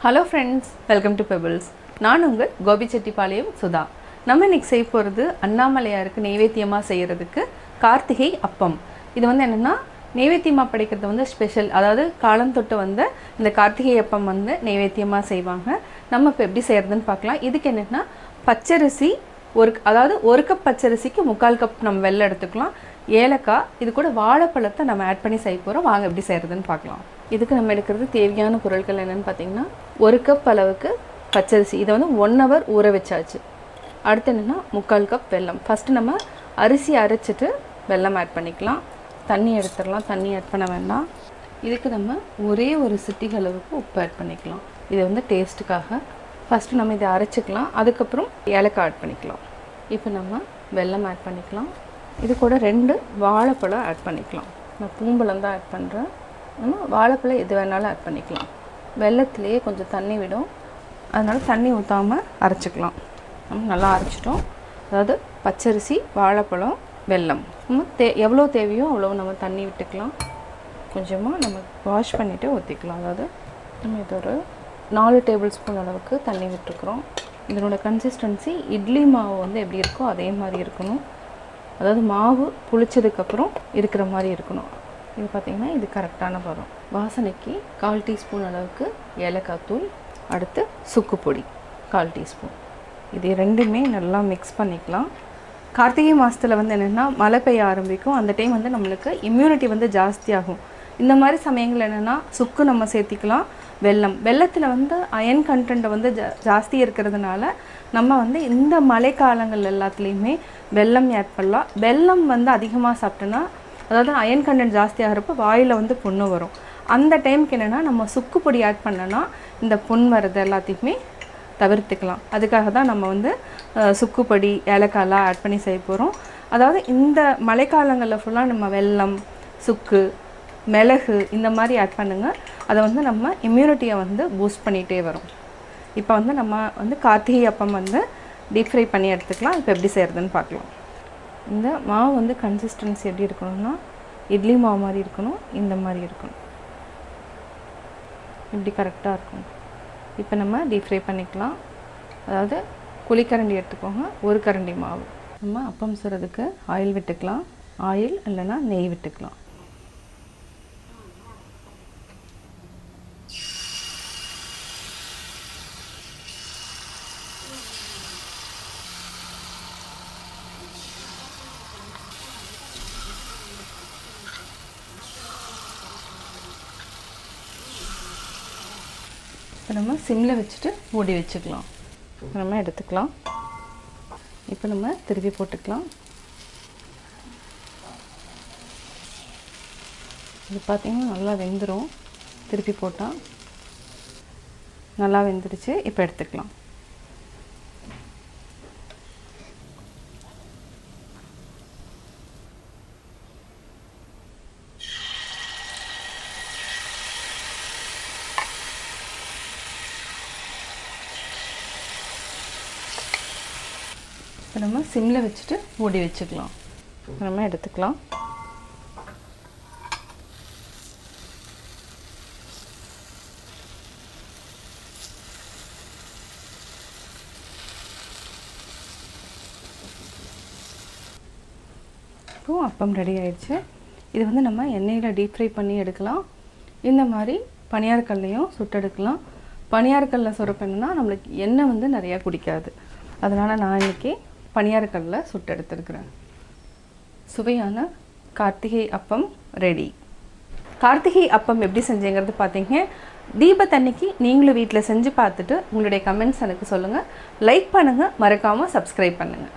Hello friends, welcome to Pebbles. நான் உங்கள் கோபி செட்டிபாளையம் சுதா. நம்ம இன்னைக்கு செய்ய போகிறது அண்ணாமலையாருக்கு நைவேத்தியமாக செய்கிறதுக்கு கார்த்திகை அப்பம். இது வந்து என்னென்னா நைவேத்தியமாக படைக்கிறது வந்து ஸ்பெஷல். அதாவது காலம் தொட்டு வந்து இந்த கார்த்திகை அப்பம் வந்து நைவேத்தியமாக செய்வாங்க. நம்ம இப்போ எப்படி செய்கிறதுன்னு பார்க்கலாம். இதுக்கு என்னென்னா பச்சரிசி அதாவது ஒரு கப் பச்சரிசிக்கு 3/4 கப் நம்ம வெல்லம் எடுத்துக்கலாம். ஏலக்காய், இது கூட வாழைப்பழத்தை நம்ம ஆட் பண்ணி செய்ய போகிறோம். வாங்க எப்படி செய்கிறதுன்னு பார்க்கலாம். இதுக்கு நம்ம எடுக்கிறது தேவையான பொருட்கள் என்னென்னு பார்த்தீங்கன்னா 1 கப் அளவுக்கு பச்சரிசி, இதை வந்து 1 hour ஊற வச்சாச்சு. அடுத்து என்னென்னா 3/4 கப் வெல்லம். ஃபஸ்ட்டு நம்ம அரிசி அரைச்சிட்டு வெல்லம் ஆட் பண்ணிக்கலாம். தண்ணி எடுத்துடலாம், தண்ணி ஆட் பண்ண வேண்டாம். இதுக்கு நம்ம ஒரே ஒரு சிட்டிகை அளவுக்கு உப்பு ஆட் பண்ணிக்கலாம். இது வந்து டேஸ்ட்டுக்காக. ஃபஸ்ட்டு நம்ம இதை அரைச்சிக்கலாம், அதுக்கப்புறம் ஏலக்காய் ஆட் பண்ணிக்கலாம். இப்போ நம்ம வெல்லம் ஆட் பண்ணிக்கலாம். இது கூட 2 வாழைப்பழம் ஆட் பண்ணிக்கலாம். நான் பூம்பழம் தான் ஆட் பண்ணுறேன். நம்ம வாழைப்பழம் எது வேணாலும் ஆட் பண்ணிக்கலாம். வெல்லத்திலேயே கொஞ்சம் தண்ணி விடும், அதனால் தண்ணி ஊற்றாமல் அரைச்சிக்கலாம். நம்ம நல்லா அரைச்சிட்டோம். அதாவது பச்சரிசி, வாழைப்பழம், வெல்லம். நம்ம எவ்வளோ தேவையோ அவ்வளோ நம்ம தண்ணி விட்டுக்கலாம். கொஞ்சமாக நம்ம வாஷ் பண்ணிவிட்டு ஊற்றிக்கலாம். அதாவது நம்ம இது ஒரு 4 டேபிள் ஸ்பூன் அளவுக்கு தண்ணி விட்டுருக்குறோம். இதனோட கன்சிஸ்டன்சி இட்லி மாவு வந்து எப்படி இருக்கோ அதே மாதிரி இருக்கணும். அதாவது மாவு புளிச்சதுக்கப்புறம் இருக்கிற மாதிரி இருக்கணும். இது பார்த்திங்கன்னா இது கரெக்டான வரும். வாசனைக்கு 1/4 டீஸ்பூன் அளவுக்கு ஏலக்காய் தூள், அடுத்து சுக்கு பொடி 1/4 டீஸ்பூன். இது ரெண்டுமே நல்லா மிக்ஸ் பண்ணிக்கலாம். கார்த்திகை மாதத்தில் வந்து என்னென்னா மழை பெய்ய ஆரம்பிக்கும். அந்த டைம் வந்து நம்மளுக்கு இம்யூனிட்டி வந்து ஜாஸ்தியாகும். இந்த மாதிரி சமயங்கள் என்னென்னா சுக்கு நம்ம சேர்த்திக்கலாம். வெல்லத்தில் வந்து அயன் கண்டென்ட்டை வந்து ஜாஸ்தி இருக்கிறதுனால நம்ம வந்து இந்த மழைக்காலங்கள் எல்லாத்துலேயுமே வெல்லம் ஆட் பண்ணலாம். வெல்லம் வந்து அதிகமாக சாப்பிட்டோன்னா, அதாவது அயன் கண்டென்ட் ஜாஸ்தி ஆகிறப்போ வாயில் வந்து புண்ணு வரும். அந்த டைமுக்கு என்னென்னா நம்ம சுக்கு பொடி ஆட் பண்ணோன்னா இந்த புண் வர்றது எல்லாத்தையுமே தவிர்த்துக்கலாம். அதுக்காக தான் நம்ம வந்து சுக்கு பொடி, ஏலக்காயெலாம் ஆட் பண்ணி செய்ய போகிறோம். அதாவது இந்த மழைக்காலங்களில் ஃபுல்லாக நம்ம வெல்லம், சுக்கு, மிளகு இந்த மாதிரி ஆட் பண்ணுங்கள். அதை வந்து நம்ம இம்யூனிட்டியை வந்து பூஸ்ட் பண்ணிகிட்டே வரும். இப்போ வந்து நம்ம வந்து கார்த்திகை அப்பம் வந்து டீப் ஃப்ரை பண்ணி எடுத்துக்கலாம். இப்போ எப்படி செய்கிறதுன்னு பார்க்கலாம். இந்த மாவு வந்து கன்சிஸ்டன்சி எப்படி இருக்கணும்னா இட்லி மாவு மாதிரி இருக்கணும், இந்த மாதிரி இருக்கணும். இப்படி கரெக்டாக இருக்கும். இப்போ நம்ம டீப் ஃப்ரை பண்ணிக்கலாம். அதாவது குழிக்கரண்டி எடுத்துக்கோங்க, 1 கரண்டி மாவு. நம்ம அப்பம் செய்கிறதுக்கு ஆயில் விட்டுக்கலாம். ஆயில் இல்லைன்னா நெய் விட்டுக்கலாம். இப்போ நம்ம சிம்மில் வச்சுட்டு மூடி வச்சுக்கலாம். நம்ம எடுத்துக்கலாம். இப்போ நம்ம திருப்பி போட்டுக்கலாம். இது பார்த்திங்கன்னா நல்லா வெந்துடும். திருப்பி போட்டால் நல்லா வெந்துடுச்சு. இப்போ எடுத்துக்கலாம். இப்போ நம்ம சிம்மில் வச்சுட்டு மூடி வச்சுக்கலாம். நம்ம எடுத்துக்கலாம். இப்போது அப்பம் ரெடி ஆயிடுச்சு. இது வந்து நம்ம எண்ணெயில் டீப் ஃப்ரை பண்ணி எடுக்கலாம். இந்த மாதிரி பனியாரக்கல்லையும் சுட்டெடுக்கலாம். பனியாரக்கல்லில் சுரப்பணுன்னா நம்மளுக்கு எண்ணெய் வந்து நிறையா குடிக்காது. அதனால் நான் இன்றைக்கி பனியாரக்கல்லில் சுட்டு எடுத்துருக்குறேன். சுவையான கார்த்திகை அப்பம் ரெடி. கார்த்திகை அப்பம் எப்படி செஞ்சேங்கிறது பார்த்தீங்க. தீபத்தன்னைக்கு நீங்களும் வீட்டில் செஞ்சு பார்த்துட்டு உங்களுடைய கமெண்ட்ஸ் எனக்கு சொல்லுங்கள். லைக் பண்ணுங்கள், மறக்காமல் சப்ஸ்கிரைப் பண்ணுங்கள்.